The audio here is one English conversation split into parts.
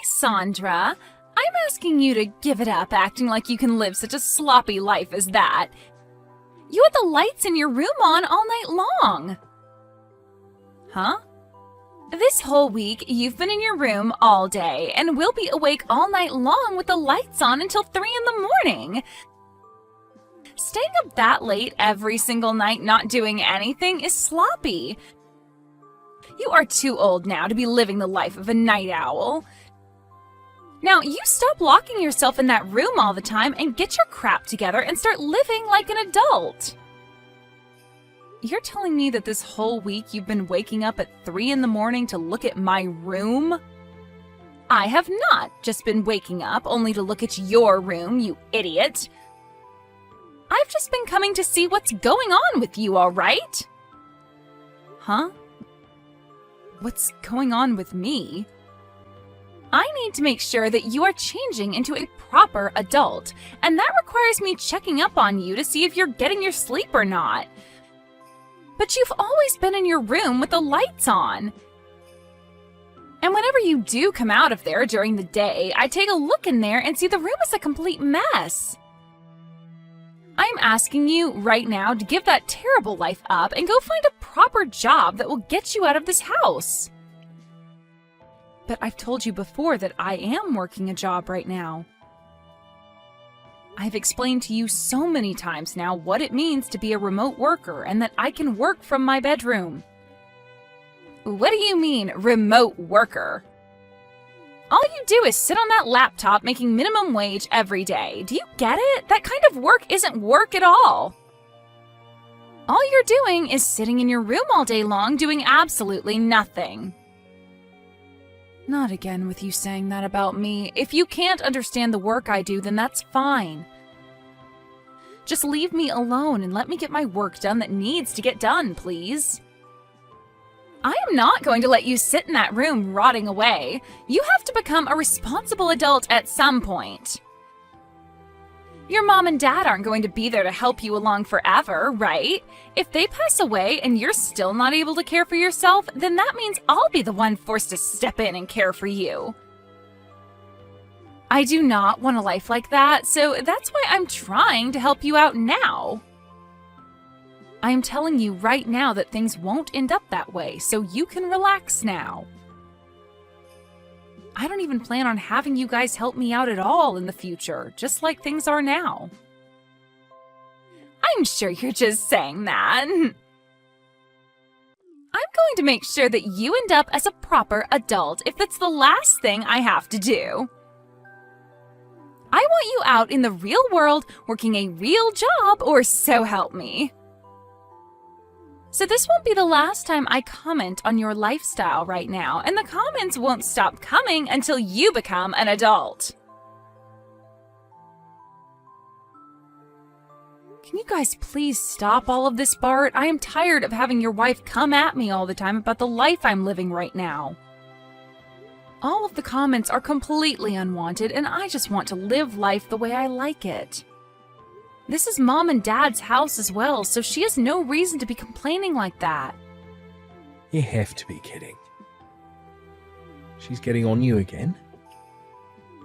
Sandra, I'm asking you to give it up acting like you can live such a sloppy life as that. You had the lights in your room on all night long. Huh? This whole week, you've been in your room all day and we'll be awake all night long with the lights on until 3 in the morning. Staying up that late every single night not doing anything is sloppy. You are too old now to be living the life of a night owl. Now, you stop locking yourself in that room all the time and get your crap together and start living like an adult. You're telling me that this whole week you've been waking up at 3 in the morning to look at my room? I have not just been waking up only to look at your room, you idiot. I've just been coming to see what's going on with you, all right? Huh? What's going on with me? I need to make sure that you are changing into a proper adult, and that requires me checking up on you to see if you're getting your sleep or not. But you've always been in your room with the lights on. And whenever you do come out of there during the day, I take a look in there and see the room is a complete mess. I'm asking you right now to give that terrible life up and go find a proper job that will get you out of this house. But I've told you before that I am working a job right now. I've explained to you so many times now what it means to be a remote worker and that I can work from my bedroom. What do you mean, remote worker? All you do is sit on that laptop making minimum wage every day. Do you get it? That kind of work isn't work at all. All you're doing is sitting in your room all day long doing absolutely nothing. Not again with you saying that about me. If you can't understand the work I do, then that's fine. Just leave me alone and let me get my work done that needs to get done, please. I am not going to let you sit in that room rotting away. You have to become a responsible adult at some point. Your mom and dad aren't going to be there to help you along forever, right? If they pass away and you're still not able to care for yourself, then that means I'll be the one forced to step in and care for you. I do not want a life like that, so that's why I'm trying to help you out now. I am telling you right now that things won't end up that way, so you can relax now. I don't even plan on having you guys help me out at all in the future, just like things are now. I'm sure you're just saying that. I'm going to make sure that you end up as a proper adult if that's the last thing I have to do. I want you out in the real world working a real job, or so help me. So this won't be the last time I comment on your lifestyle right now, and the comments won't stop coming until you become an adult. Can you guys please stop all of this, Bart? I am tired of having your wife come at me all the time about the life I'm living right now. All of the comments are completely unwanted, and I just want to live life the way I like it. This is Mom and Dad's house as well, so she has no reason to be complaining like that. You have to be kidding. She's getting on you again?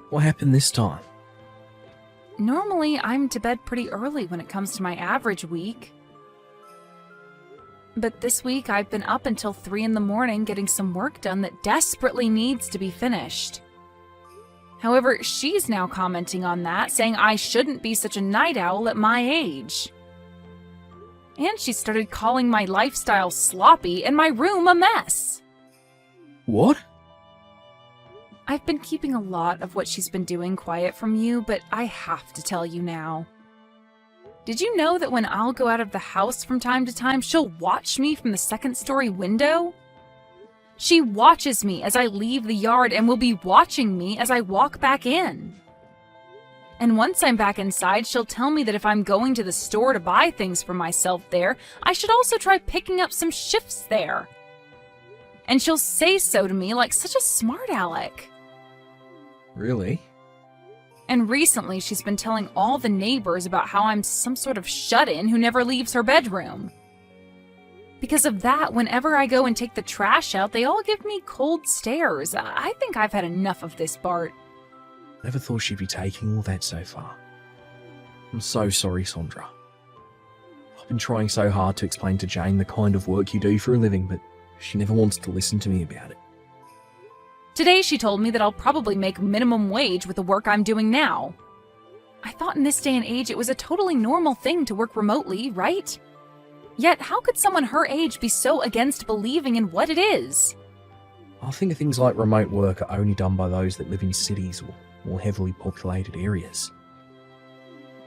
What happened this time? Normally, I'm to bed pretty early when it comes to my average week. But this week, I've been up until 3 in the morning getting some work done that desperately needs to be finished. However, she's now commenting on that, saying I shouldn't be such a night owl at my age. And she started calling my lifestyle sloppy and my room a mess. What? I've been keeping a lot of what she's been doing quiet from you, but I have to tell you now. Did you know that when I'll go out of the house from time to time, she'll watch me from the second-story window? She watches me as I leave the yard and will be watching me as I walk back in. And once I'm back inside, she'll tell me that if I'm going to the store to buy things for myself there, I should also try picking up some shifts there. And she'll say so to me like such a smart aleck. Really? And recently she's been telling all the neighbors about how I'm some sort of shut-in who never leaves her bedroom. Because of that, whenever I go and take the trash out, they all give me cold stares. I think I've had enough of this, Bart. Never thought she'd be taking all that so far. I'm so sorry, Sandra. I've been trying so hard to explain to Jane the kind of work you do for a living, but she never wants to listen to me about it. Today she told me that I'll probably make minimum wage with the work I'm doing now. I thought in this day and age it was a totally normal thing to work remotely, right? Yet how could someone her age be so against believing in what it is? I think things like remote work are only done by those that live in cities or more heavily populated areas.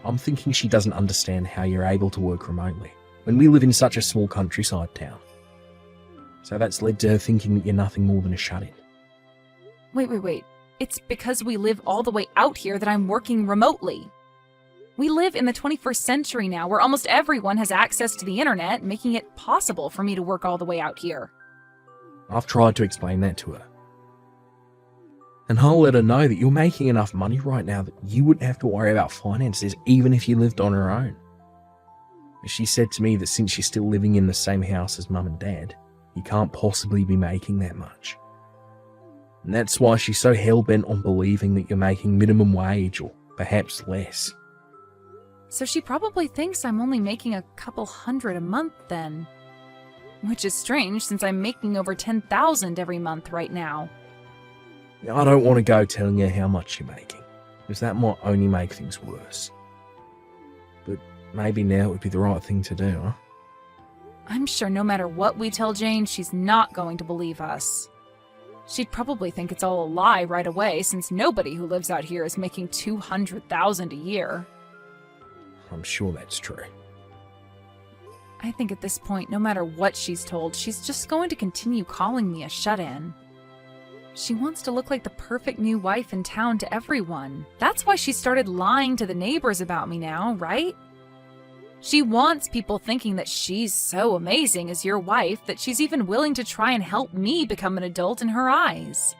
I'm thinking she doesn't understand how you're able to work remotely when we live in such a small countryside town. So that's led to her thinking that you're nothing more than a shut-in. Wait. It's because we live all the way out here that I'm working remotely. We live in the 21st century now, where almost everyone has access to the internet, making it possible for me to work all the way out here. I've tried to explain that to her. And I'll let her know that you're making enough money right now that you wouldn't have to worry about finances even if you lived on your own. She said to me that since you're still living in the same house as Mum and Dad, you can't possibly be making that much. And that's why she's so hell-bent on believing that you're making minimum wage or perhaps less. So she probably thinks I'm only making a couple $100 a month then. Which is strange since I'm making over $10,000 every month right now. I don't want to go telling her how much you're making, because that might only make things worse. But maybe now would be the right thing to do, huh? I'm sure no matter what we tell Jane, she's not going to believe us. She'd probably think it's all a lie right away, since nobody who lives out here is making $200,000 a year. I'm sure that's true. I think at this point, no matter what she's told, she's just going to continue calling me a shut-in. She wants to look like the perfect new wife in town to everyone. That's why she started lying to the neighbors about me now, right? She wants people thinking that she's so amazing as your wife that she's even willing to try and help me become an adult in her eyes.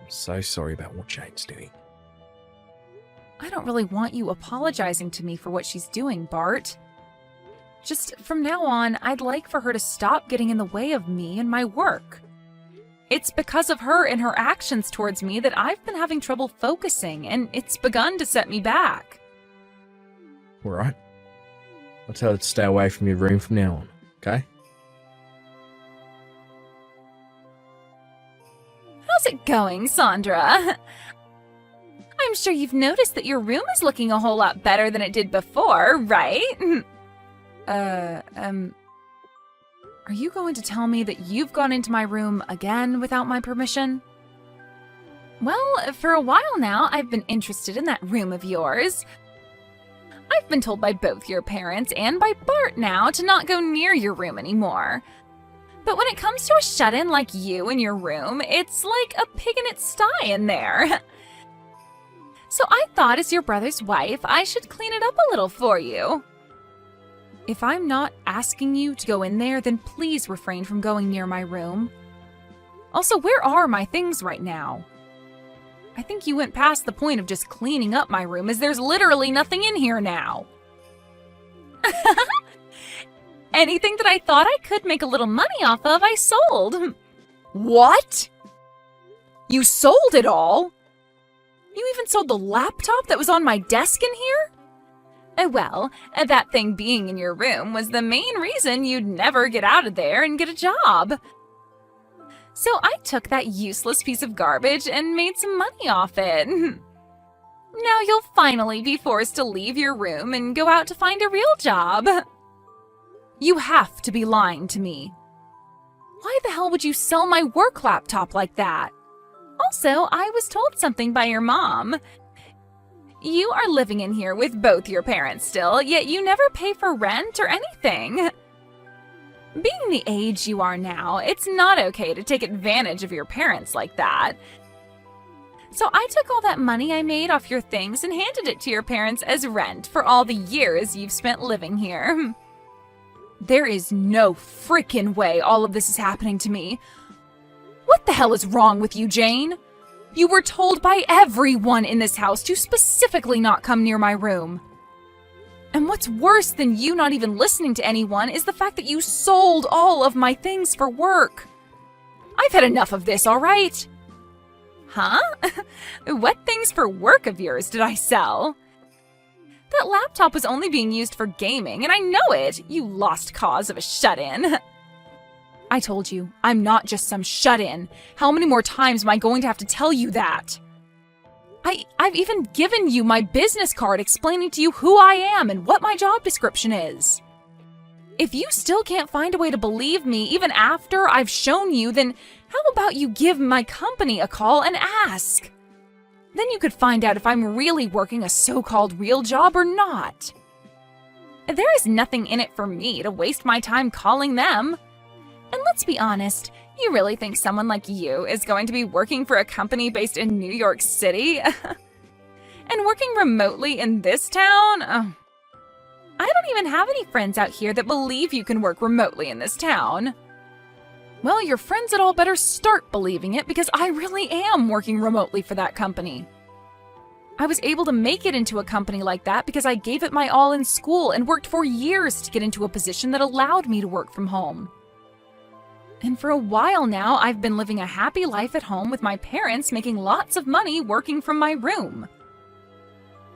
I'm so sorry about what Jane's doing. I don't really want you apologizing to me for what she's doing, Bart. Just from now on, I'd like for her to stop getting in the way of me and my work. It's because of her and her actions towards me that I've been having trouble focusing, and it's begun to set me back. All right. I'll tell her to stay away from your room from now on, okay? How's it going, Sandra? I'm sure you've noticed that your room is looking a whole lot better than it did before, right? Are you going to tell me that you've gone into my room again without my permission? Well, for a while now, I've been interested in that room of yours. I've been told by both your parents and by Bart now to not go near your room anymore. But when it comes to a shut-in like you in your room, it's like a pig in its sty in there. So I thought as your brother's wife, I should clean it up a little for you. If I'm not asking you to go in there, then please refrain from going near my room. Also, where are my things right now? I think you went past the point of just cleaning up my room, as there's literally nothing in here now. Anything that I thought I could make a little money off of, I sold. What? You sold it all? You even sold the laptop that was on my desk in here? Well, that thing being in your room was the main reason you'd never get out of there and get a job. So I took that useless piece of garbage and made some money off it. Now you'll finally be forced to leave your room and go out to find a real job. You have to be lying to me. Why the hell would you sell my work laptop like that? Also, I was told something by your mom. You are living in here with both your parents still, yet you never pay for rent or anything. Being the age you are now, it's not okay to take advantage of your parents like that. So I took all that money I made off your things and handed it to your parents as rent for all the years you've spent living here. There is no frickin' way all of this is happening to me. What the hell is wrong with you, Jane? You were told by everyone in this house to specifically not come near my room. And what's worse than you not even listening to anyone is the fact that you sold all of my things for work. I've had enough of this, all right? Huh? What things for work of yours did I sell? That laptop was only being used for gaming, and I know it, you lost cause of a shut-in. I told you, I'm not just some shut-in. How many more times am I going to have to tell you that? I've even given you my business card explaining to you who I am and what my job description is. If you still can't find a way to believe me even after I've shown you, then how about you give my company a call and ask? Then you could find out if I'm really working a so-called real job or not. There is nothing in it for me to waste my time calling them. And let's be honest, you really think someone like you is going to be working for a company based in New York City? And working remotely in this town? I don't even have any friends out here that believe you can work remotely in this town. Well, your friends had all better start believing it because I really am working remotely for that company. I was able to make it into a company like that because I gave it my all in school and worked for years to get into a position that allowed me to work from home. And for a while now, I've been living a happy life at home with my parents making lots of money working from my room.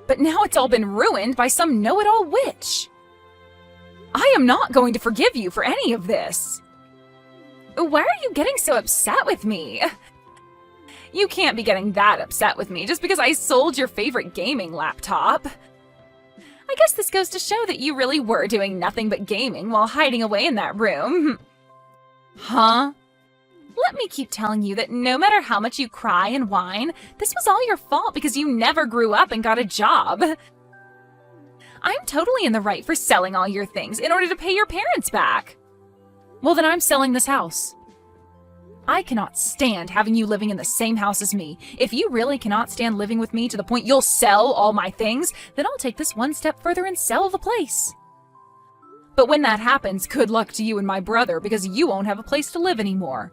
But now it's all been ruined by some know-it-all witch. I am not going to forgive you for any of this. Why are you getting so upset with me? You can't be getting that upset with me just because I sold your favorite gaming laptop. I guess this goes to show that you really were doing nothing but gaming while hiding away in that room. Huh? Let me keep telling you that no matter how much you cry and whine, this was all your fault because you never grew up and got a job. I'm totally in the right for selling all your things in order to pay your parents back. Well, then I'm selling this house. I cannot stand having you living in the same house as me. If you really cannot stand living with me to the point you'll sell all my things, then I'll take this one step further and sell the place. But when that happens, good luck to you and my brother because you won't have a place to live anymore.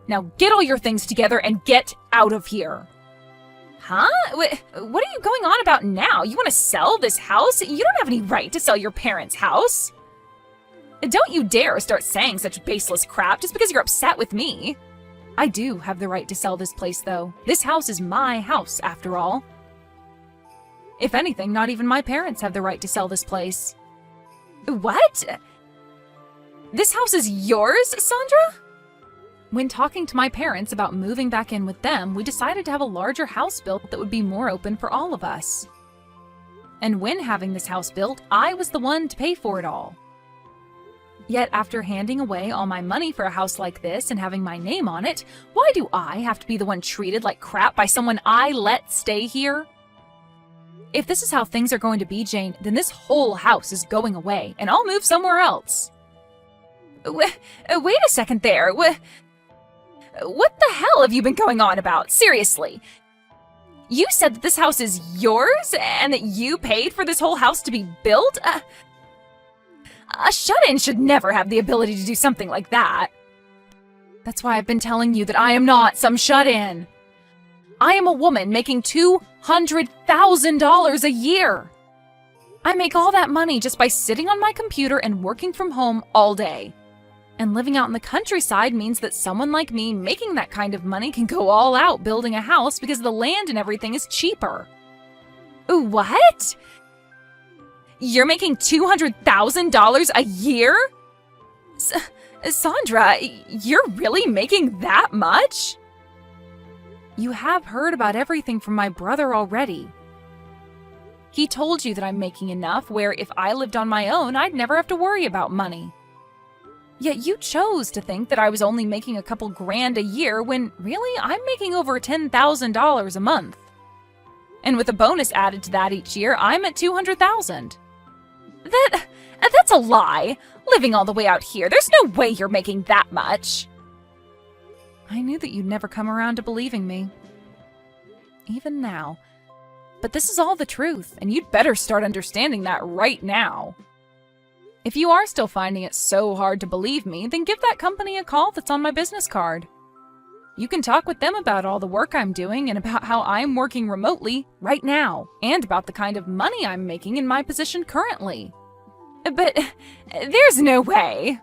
Now get all your things together and get out of here. Huh? What are you going on about now? You want to sell this house? You don't have any right to sell your parents' house. Don't you dare start saying such baseless crap just because you're upset with me. I do have the right to sell this place, though. This house is my house, after all. If anything, not even my parents have the right to sell this place. What? This house is yours, Sandra? When talking to my parents about moving back in with them, we decided to have a larger house built that would be more open for all of us. And when having this house built, I was the one to pay for it all. Yet after handing away all my money for a house like this and having my name on it, why do I have to be the one treated like crap by someone I let stay here? If this is how things are going to be, Jane, then this whole house is going away, and I'll move somewhere else. Wait a second there. What the hell have you been going on about? Seriously. You said that this house is yours and that you paid for this whole house to be built? A shut-in should never have the ability to do something like that. That's why I've been telling you that I am not some shut-in. I am a woman making $200,000 a year. I make all that money just by sitting on my computer and working from home all day. And living out in the countryside means that someone like me making that kind of money can go all out building a house because the land and everything is cheaper. What? You're making $200,000 a year? Sandra, you're really making that much? You have heard about everything from my brother already. He told you that I'm making enough where if I lived on my own, I'd never have to worry about money. Yet you chose to think that I was only making a couple grand a year when really I'm making over $10,000 a month. And with a bonus added to that each year, I'm at $200,000. That's a lie. Living all the way out here, there's no way you're making that much. I knew that you'd never come around to believing me. Even now. But this is all the truth, and you'd better start understanding that right now. If you are still finding it so hard to believe me, then give that company a call that's on my business card. You can talk with them about all the work I'm doing and about how I'm working remotely right now, and about the kind of money I'm making in my position currently. But there's no way.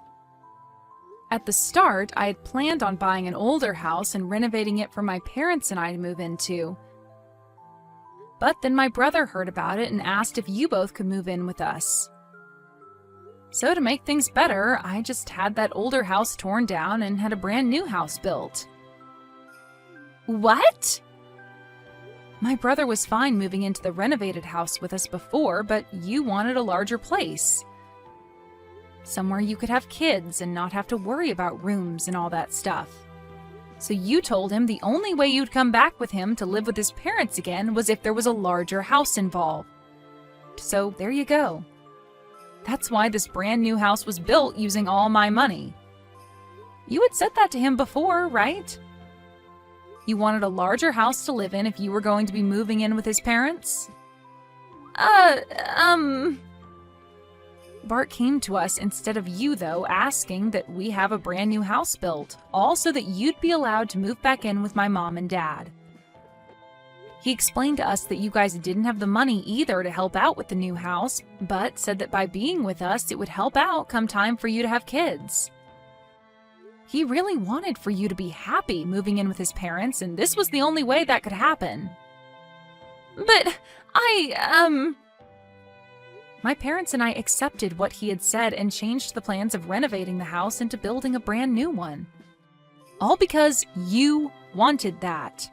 At the start, I had planned on buying an older house and renovating it for my parents and I to move into. But then my brother heard about it and asked if you both could move in with us. So to make things better, I just had that older house torn down and had a brand new house built. What? My brother was fine moving into the renovated house with us before, but you wanted a larger place. Somewhere you could have kids and not have to worry about rooms and all that stuff. So you told him the only way you'd come back with him to live with his parents again was if there was a larger house involved. So there you go. That's why this brand new house was built using all my money. You had said that to him before, right? You wanted a larger house to live in if you were going to be moving in with his parents? Bart came to us instead of you, though, asking that we have a brand new house built, all so that you'd be allowed to move back in with my mom and dad. He explained to us that you guys didn't have the money either to help out with the new house, but said that by being with us, it would help out come time for you to have kids. He really wanted for you to be happy moving in with his parents, and this was the only way that could happen. But My parents and I accepted what he had said and changed the plans of renovating the house into building a brand new one. All because you wanted that.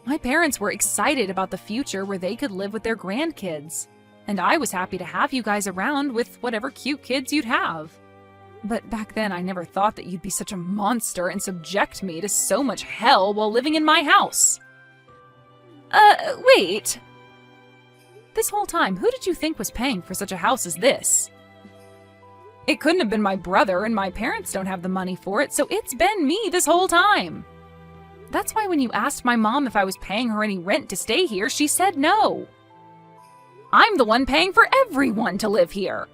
My parents were excited about the future where they could live with their grandkids, and I was happy to have you guys around with whatever cute kids you'd have. But back then I never thought that you'd be such a monster and subject me to so much hell while living in my house. Wait. This whole time, who did you think was paying for such a house as this? It couldn't have been my brother, and my parents don't have the money for it, so it's been me this whole time. That's why when you asked my mom if I was paying her any rent to stay here, she said no. I'm the one paying for everyone to live here.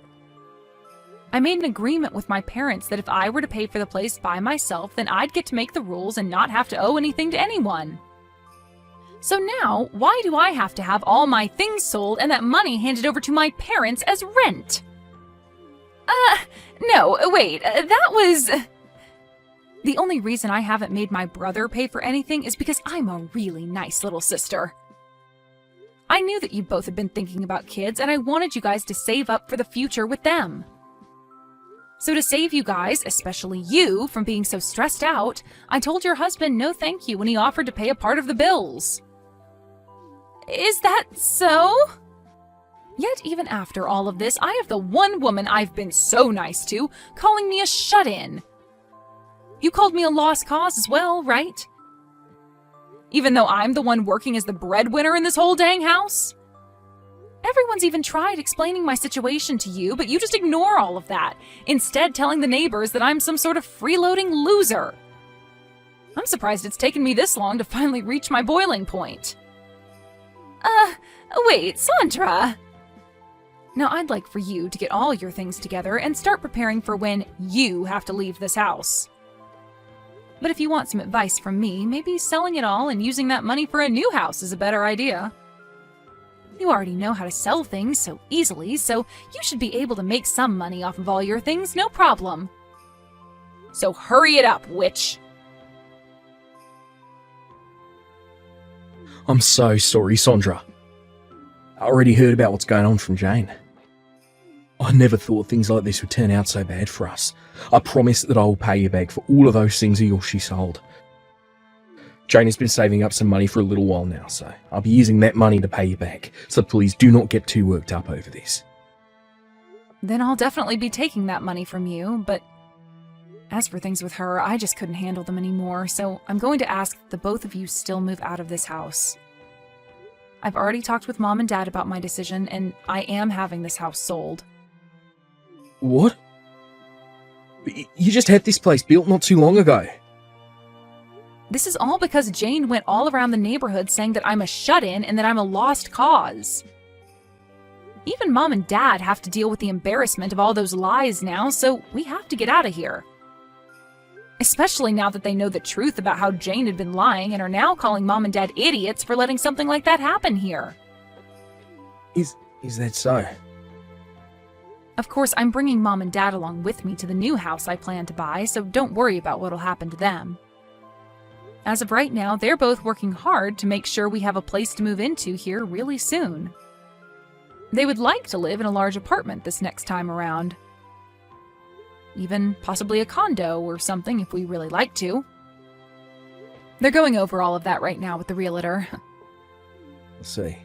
I made an agreement with my parents that if I were to pay for the place by myself, then I'd get to make the rules and not have to owe anything to anyone. So now, why do I have to have all my things sold and that money handed over to my parents as rent? No, wait, that was... The only reason I haven't made my brother pay for anything is because I'm a really nice little sister. I knew that you both had been thinking about kids, and I wanted you guys to save up for the future with them. So to save you guys, especially you, from being so stressed out, I told your husband no thank you when he offered to pay a part of the bills. Is that so? Yet even after all of this, I have the one woman I've been so nice to calling me a shut-in. You called me a lost cause as well, right? Even though I'm the one working as the breadwinner in this whole dang house? Everyone's even tried explaining my situation to you, but you just ignore all of that, instead telling the neighbors that I'm some sort of freeloading loser. I'm surprised it's taken me this long to finally reach my boiling point. Wait, Sandra. Now I'd like for you to get all your things together and start preparing for when you have to leave this house. But if you want some advice from me, maybe selling it all and using that money for a new house is a better idea. You already know how to sell things so easily, so you should be able to make some money off of all your things, no problem. So hurry it up, witch! I'm so sorry, Sandra. I already heard about what's going on from Jane. I never thought things like this would turn out so bad for us. I promise that I will pay you back for all of those things of yours she sold. Jane has been saving up some money for a little while now, so I'll be using that money to pay you back, so please do not get too worked up over this. Then I'll definitely be taking that money from you, but as for things with her, I just couldn't handle them anymore, so I'm going to ask that the both of you still move out of this house. I've already talked with Mom and Dad about my decision, and I am having this house sold. What? You just had this place built not too long ago. This is all because Jane went all around the neighborhood saying that I'm a shut-in and that I'm a lost cause. Even Mom and Dad have to deal with the embarrassment of all those lies now, so we have to get out of here. Especially now that they know the truth about how Jane had been lying and are now calling Mom and Dad idiots for letting something like that happen here. Is that so? Of course, I'm bringing Mom and Dad along with me to the new house I plan to buy, so don't worry about what'll happen to them. As of right now, they're both working hard to make sure we have a place to move into here really soon. They would like to live in a large apartment this next time around. Even possibly a condo or something if we really like to. They're going over all of that right now with the realtor. Let's see.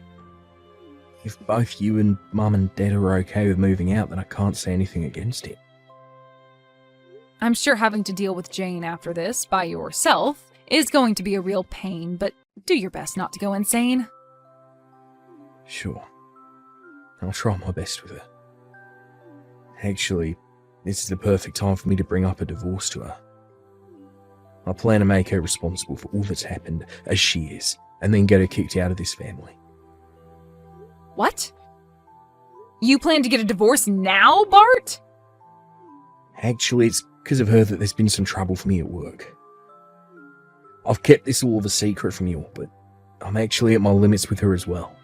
If both you and Mum and Dad are okay with moving out, then I can't say anything against it. I'm sure having to deal with Jane after this by yourself is going to be a real pain, but do your best not to go insane. Sure. I'll try my best with her. Actually, this is the perfect time for me to bring up a divorce to her. I plan to make her responsible for all that's happened, as she is, and then get her kicked out of this family. What? You plan to get a divorce now, Bart? Actually, it's because of her that there's been some trouble for me at work. I've kept this all of a secret from you, but I'm actually at my limits with her as well.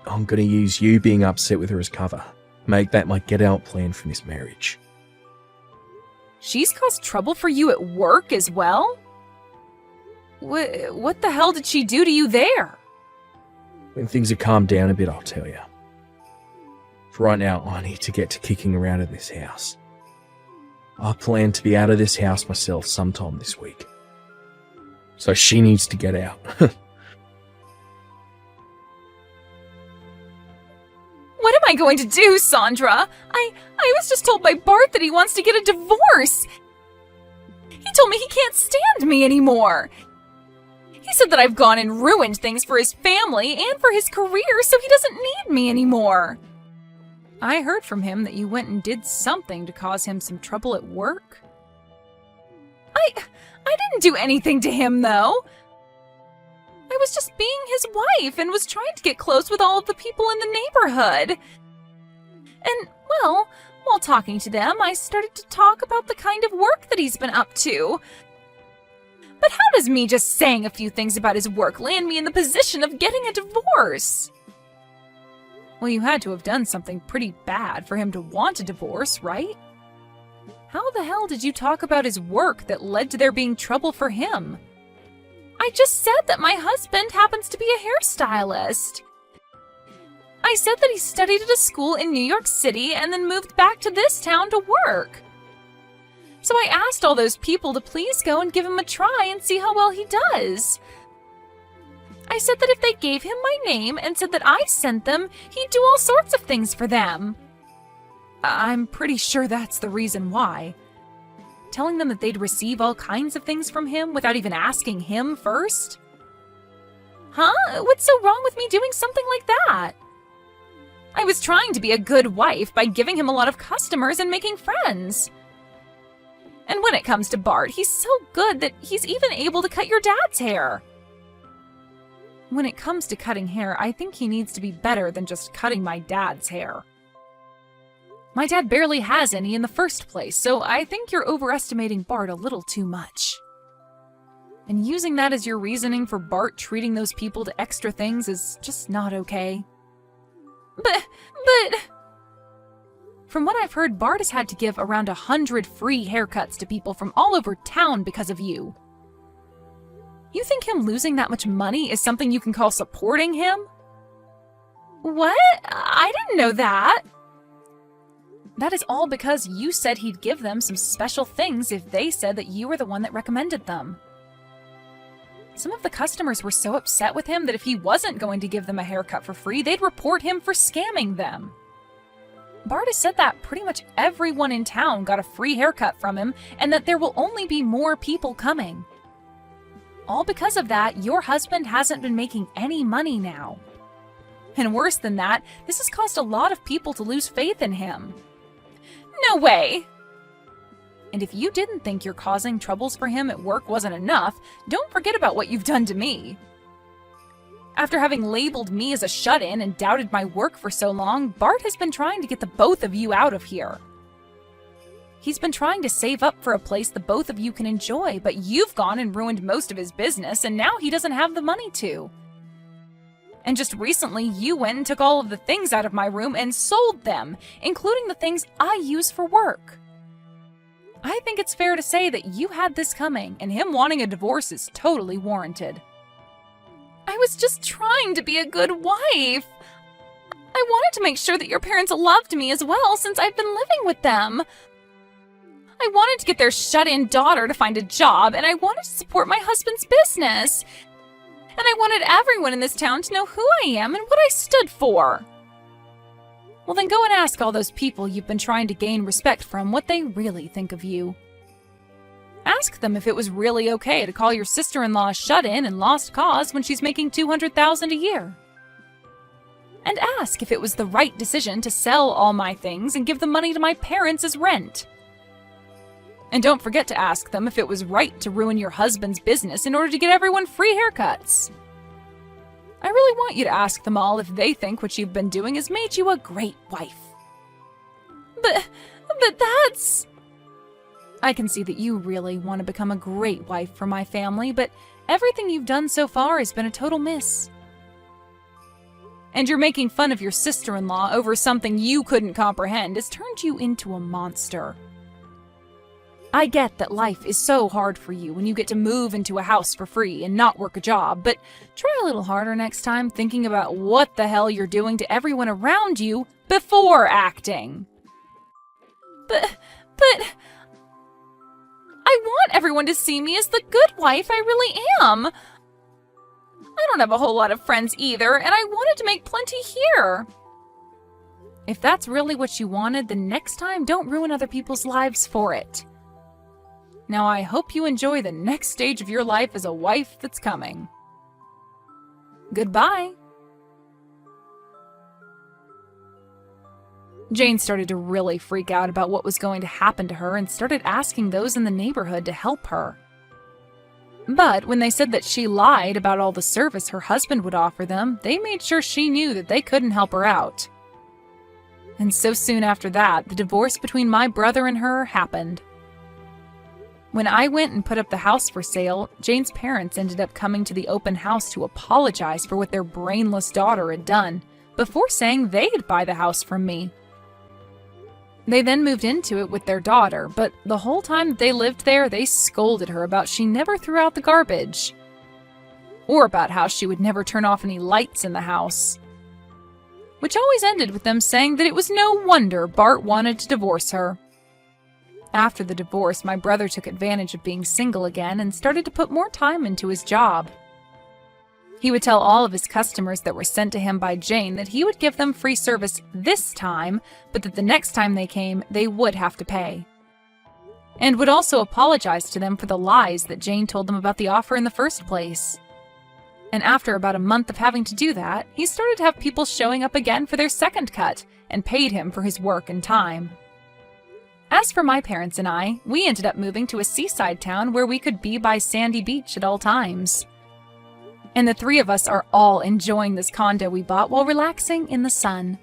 I'm going to use you being upset with her as cover. Make that my get-out plan from this marriage. She's caused trouble for you at work as well? What the hell did she do to you there? When things have calmed down a bit, I'll tell you. For right now, I need to get to kicking around in this house. I plan to be out of this house myself sometime this week. So she needs to get out. What am I going to do, Sandra? I was just told by Bart that he wants to get a divorce. He told me he can't stand me anymore. He said that I've gone and ruined things for his family and for his career, so he doesn't need me anymore. I heard from him that you went and did something to cause him some trouble at work. I didn't do anything to him, though. I was just being his wife and was trying to get close with all of the people in the neighborhood. And, well, while talking to them, I started to talk about the kind of work that he's been up to. But how does me just saying a few things about his work land me in the position of getting a divorce? Well, you had to have done something pretty bad for him to want a divorce, right? How the hell did you talk about his work that led to there being trouble for him? I just said that my husband happens to be a hairstylist. I said that he studied at a school in New York City and then moved back to this town to work. So I asked all those people to please go and give him a try and see how well he does. I said that if they gave him my name and said that I sent them, he'd do all sorts of things for them. I'm pretty sure that's the reason why. Telling them that they'd receive all kinds of things from him without even asking him first? Huh? What's so wrong with me doing something like that? I was trying to be a good wife by giving him a lot of customers and making friends. And when it comes to Bart, he's so good that he's even able to cut your dad's hair. When it comes to cutting hair, I think he needs to be better than just cutting my dad's hair. My dad barely has any in the first place, so I think you're overestimating Bart a little too much. And using that as your reasoning for Bart treating those people to extra things is just not okay. But... From what I've heard, Bart has had to give around 100 free haircuts to people from all over town because of you. You think him losing that much money is something you can call supporting him? What? I didn't know that. That is all because you said he'd give them some special things if they said that you were the one that recommended them. Some of the customers were so upset with him that if he wasn't going to give them a haircut for free, they'd report him for scamming them. Bart has said that pretty much everyone in town got a free haircut from him and that there will only be more people coming. All because of that, your husband hasn't been making any money now. And worse than that, this has caused a lot of people to lose faith in him. No way! And if you didn't think your causing troubles for him at work wasn't enough, don't forget about what you've done to me. After having labeled me as a shut-in and doubted my work for so long, Bart has been trying to get the both of you out of here. He's been trying to save up for a place the both of you can enjoy, but you've gone and ruined most of his business, and now he doesn't have the money to. And just recently, you went and took all of the things out of my room and sold them, including the things I use for work. I think it's fair to say that you had this coming, and him wanting a divorce is totally warranted. I was just trying to be a good wife. I wanted to make sure that your parents loved me as well since I've been living with them. I wanted to get their shut-in daughter to find a job, and I wanted to support my husband's business. And I wanted everyone in this town to know who I am and what I stood for. Well, then go and ask all those people you've been trying to gain respect from what they really think of you. Ask them if it was really okay to call your sister-in-law shut-in and lost cause when she's making $200,000 a year. And ask if it was the right decision to sell all my things and give the money to my parents as rent. And don't forget to ask them if it was right to ruin your husband's business in order to get everyone free haircuts. I really want you to ask them all if they think what you've been doing has made you a great wife. But that's... I can see that you really want to become a great wife for my family, but everything you've done so far has been a total miss. And you're making fun of your sister-in-law over something you couldn't comprehend has turned you into a monster. I get that life is so hard for you when you get to move into a house for free and not work a job, but try a little harder next time thinking about what the hell you're doing to everyone around you before acting. But I want everyone to see me as the good wife I really am. I don't have a whole lot of friends either, and I wanted to make plenty here. If that's really what you wanted, then next time don't ruin other people's lives for it. Now I hope you enjoy the next stage of your life as a wife that's coming. Goodbye. Jane started to really freak out about what was going to happen to her and started asking those in the neighborhood to help her. But when they said that she lied about all the service her husband would offer them, they made sure she knew that they couldn't help her out. And so soon after that, the divorce between my brother and her happened. When I went and put up the house for sale, Jane's parents ended up coming to the open house to apologize for what their brainless daughter had done, before saying they'd buy the house from me. They then moved into it with their daughter, but the whole time that they lived there, they scolded her about she never threw out the garbage, or about how she would never turn off any lights in the house, which always ended with them saying that it was no wonder Bart wanted to divorce her. After the divorce, my brother took advantage of being single again and started to put more time into his job. He would tell all of his customers that were sent to him by Jane that he would give them free service this time, but that the next time they came, they would have to pay. And would also apologize to them for the lies that Jane told them about the offer in the first place. And after about a month of having to do that, he started to have people showing up again for their second cut and paid him for his work and time. As for my parents and I, we ended up moving to a seaside town where we could be by sandy beach at all times. And the three of us are all enjoying this condo we bought while relaxing in the sun.